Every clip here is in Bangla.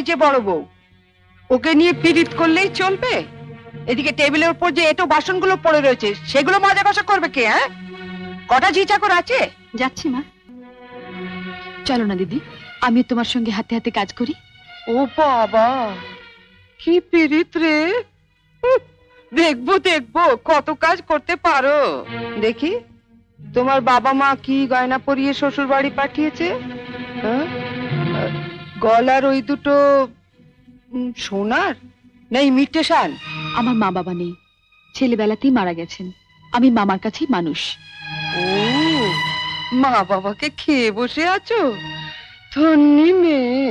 হয়েছে বড় বউ, ওকে নিয়ে পীড়িত করলেই চলবে? এদিকে টেবিলের উপর যে এটো বাসনগুলো পড়ে রয়েছে সেগুলো মাজা ঘষা করবে কে? হ্যাঁ, কটা ঝি চাকর আছে? যাচ্ছি মা। চলো না দিদি, আমি তোমার সঙ্গে হাতে হাতে কাজ করি। ও বাবা, কি পীড়িত রে! দেখবো দেখবো কত কাজ করতে পারো। দেখি তোমার বাবা মা কি গয়না পরিয়ে শ্বশুর বাড়ি পাঠিয়েছে। হ্যাঁ? গলার ওই দুটো সোনার না ইমিটেশন? আমার মা বাবা নেই, ছেলেবেলাতেই মারা গেছেন। আমি মামার কাছেই মানুষ। ও, মা বাবাকে খেয়ে বসে আছো? ধন্যি মেয়ে।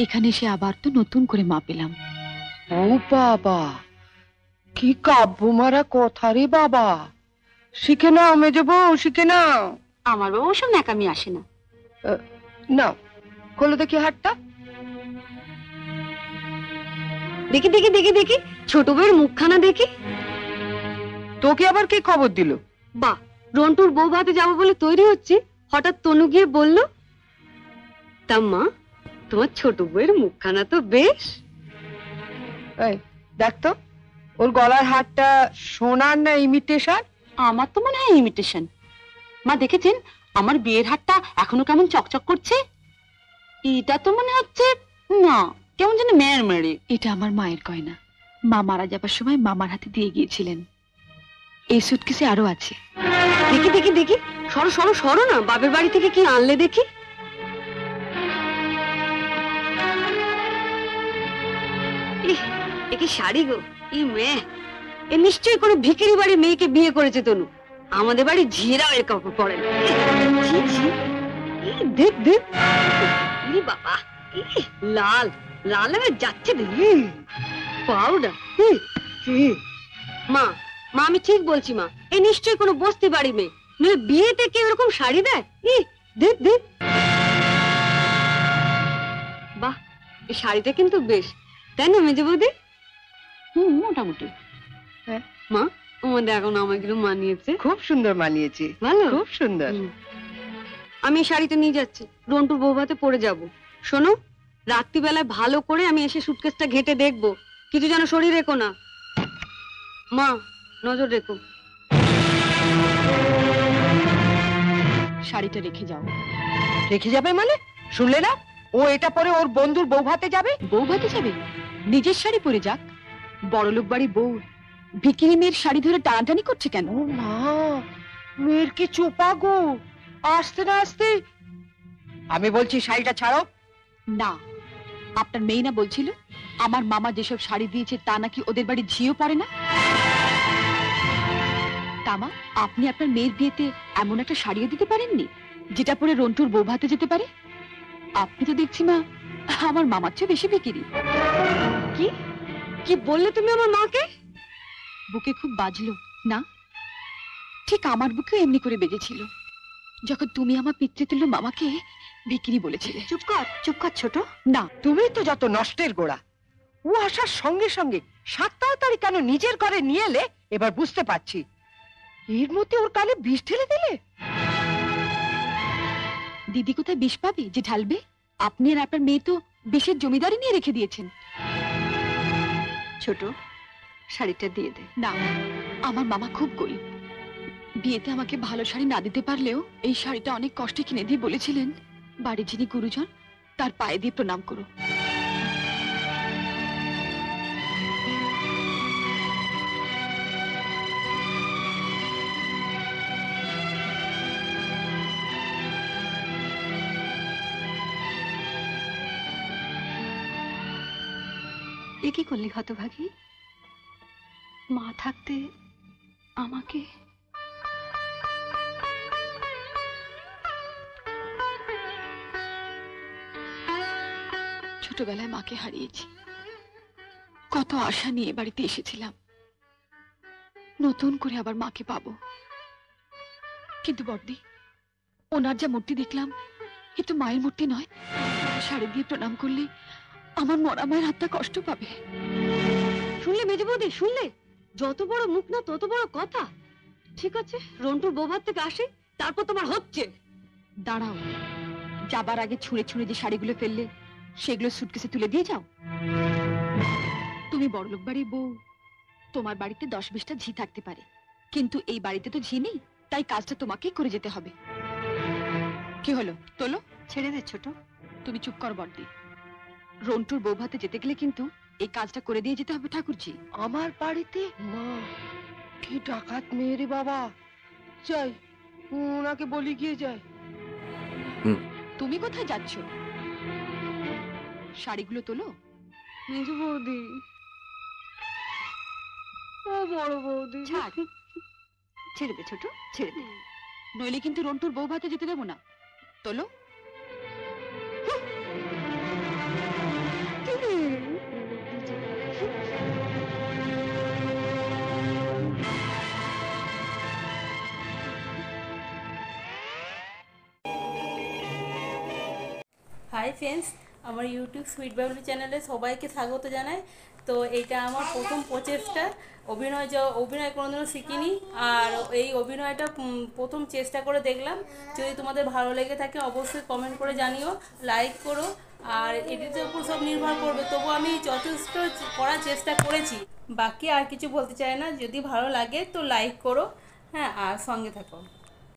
এখানে এসে আবার তো নতুন করে মা পেলাম। ও বাবা, কি কাব্য মারা কথা রে বাবা! শিখে নাও মেজো বউ, শিখে নাও। আমার বাবা ওসব ন্যাকামি আসে না। নাও, খোলো দেখি হাতটা। দেখি দেখি দেখি দেখি, ছোট বউয়ের মুখখানা দেখি। তোকে আবার কি খবর দিল? বাহ, রন্টুর বউ ভাতে যাবো বলে তৈরি হচ্ছে, হঠাৎ তনু গিয়ে বলল, তা মা তোমার ছোট বউয়ের মুখখানা তো বেশ। এই দেখ তো, ওর গলার হারটা সোনার না ইমিটেশন? আমার তো মনে হয় ইমিটেশন। মা দেখেছেন আমার বিয়ের হারটা এখনো কেমন চকচক করছে? এটা তো মনে হচ্ছে না, কেমন যেন মেয়ের মেরে। এটা আমার মায়ের গয়না, মা মারা যাবার সময় মামার হাতে দিয়ে গিয়েছিলেন। এই সুটকেসে আরো আছে। দেখি দেখি দেখি, সরো সরো সরো না, বাপের বাড়ি থেকে কি আনলে দেখি। এ কি শাড়ি গো! ই মেয়ে, এ নিশ্চয়ই কোনো ভিখারি বাড়ির মেয়েকে বিয়ে করেছে তনু। আমাদের বাড়ি ঝিয়েরাও এর কাপড় পরে না। ছি, ছি। দেখ দেখ, বাবা, লাল লাল হয়ে যাচ্ছে দেখি। পাউডার। মা মা আমি ঠিক বলছি মা, এ নিশ্চয়ই কোনো বস্তি বাড়ি মেয়ে, নইলে বিয়েতে কেউ এরকম শাড়ি দেয়? দেখ দেখ, বাহ, এই শাড়িটা কিন্তু বেশ, তাই না মেজে বৌদি? মোটামুটি। হ্যাঁ মা, আমাদের এখন আমাকে মানিয়েছে। খুব সুন্দর মানিয়েছে, ভালো, খুব সুন্দর। আমি এই শাড়িটা নিয়ে যাচ্ছি, রন্টুর বউ ভাতে পরে যাব। শোনো, রাত্রিবেলায় ভালো করে আমি এসে সুটকেসটা ঘেটে দেখবো, কিছু যেন শরীর রেখো না। মা নজর রেখো। শাড়িটা রেখে যাও। রেখে যাবে মানে? শুনলে না, ও এটা পরে ওর বন্ধুর বউ ভাতে যাবে। বউ ভাতে যাবে? নিজের শাড়ি পরে যাক। বড়লোক বাড়ি বউ ভিখিরি মেয়ের শাড়ি ধরে টানাটানি করছে কেন? ও মা, মেয়ের কি চোপা গো! আসতে না আসতে। আমি বলছি শাড়িটা ছাড়ো। না, আপনার মেয়ে না বলছিল আমার মামা যেসব শাড়ি দিয়েছে তা নাকি ওদের বাড়ি ঝিও পড়ে না? তামা, আপনি আপনার মেয়ের বিয়েতে এমন একটা শাড়িও দিতে পারেননি যেটা পরে রন্টুর বউ ভাতে যেতে পারে? আপনি তো দেখছি মা আমার মামার চেয়ে বেশি বিক্রি। কি কি বললে তুমি আমার মাকে? বুকে খুব বাজলো না? ঠিক আমার বুকেও এমনি করে বেজেছিল যখন তুমি আমার পিতৃতুল্য মামাকে বিক্রি বলেছিলে। চুপ কর ছোট। না, তুমি তো যত নষ্টের গোড়া। ও আসার সঙ্গে সঙ্গে 7 তাড়াতাড়ি কেন নিজের ঘরে নিয়ে এলে এবার বুঝতে পারছি। এর মধ্যে ওর কানে বিষ ঢেলে দিলে। দিদি কোথায় বিষ পাবে যে ঢালবে? আপনি আর আপনার মেয়ে তো বিষের জমিদারি নিয়ে রেখে দিয়েছেন। ছোট, শাড়িটা দিয়ে দে। না, আমার মামা খুব গরিব, বিয়েতে আমাকে ভালো শাড়ি না দিতে পারলেও এই শাড়িটা অনেক কষ্টে কিনে দিয়ে বলেছিলেন বাড়ির যিনি গুরুজন তার পায়ে দিয়ে প্রণাম করো। এ কি করলি হতভাগী? মা থাকতে আমাকে। ছোটবেলায় মাকে হারিয়েছি, কত আশা নিয়ে বাড়িতে এসেছিলাম, নতুন করে আবার মাকে পাবো। কিন্তু বড়দি, ওনার যা মূর্তি দেখলাম এ তো মায়ের মূর্তি নয়। শাড়ি দিয়ে প্রণাম করলে আমার মরা মায়ের হাতটা কষ্ট পাবে। শুনলে মেজে বৌদি, শুনলে? যত বড় মুখ না তত বড় কথা। ঠিক আছে, রন্টুর বৌভাত থেকে আসে, তারপর তোমার হচ্ছে। দাঁড়াও, যাবার আগে ছুঁড়ে ছুঁড়ে যে শাড়িগুলো ফেললে সেগুলো সুটকেসে তুলে দিয়ে যাও। তুমি বড়লোক বাড়ির বউ, তোমার বাড়িতে 10-20টা ঝি থাকতে পারে, কিন্তু এই বাড়িতে তো ঝি নেই, তাই কাজটা তোমাকেই করে যেতে হবে। কি হলো, তোলো। ছেড়ে দে ছোট। তুমি চুপ কর বড়দি। রন্টুর বউ ভাতে যেতে গেলে কিন্তু এই কাজটা করে দিয়ে যেতে হবে ঠাকুরজি। আমার বাড়িতে? মা, কি ডাকাত মেয়ে রে বাবা। যাই, ওনাকে বলি গিয়ে যাই। তুমি কোথায় যাচ্ছ? শাড়িগুলো তোলো। মেজ বৌদি, ও বড় বৌদি, ছাড়, ছেড়ে দে ছোট, ছেড়ে দে, নইলে কিন্তু রন্টুর বউ ভাতে যেতে দেবো না। তোলো। হাই ফ্রেন্ডস, আমার ইউটিউব সুইট বাবলি চ্যানেলে সবাইকে স্বাগত জানাই। তো এইটা আমার প্রথম প্রচেষ্টা। অভিনয় কোনোদিনও শিখিনি, আর এই অভিনয়টা প্রথম চেষ্টা করে দেখলাম। যদি তোমাদের ভালো লেগে থাকে অবশ্যই কমেন্ট করে জানিও, লাইক করো। আর এডিটের উপর সব নির্ভর করবে, তবু আমি যথেষ্ট করার চেষ্টা করেছি। বাকি আর কিছু বলতে চাই না, যদি ভালো লাগে তো লাইক করো, হ্যাঁ, আর সঙ্গে থাকো।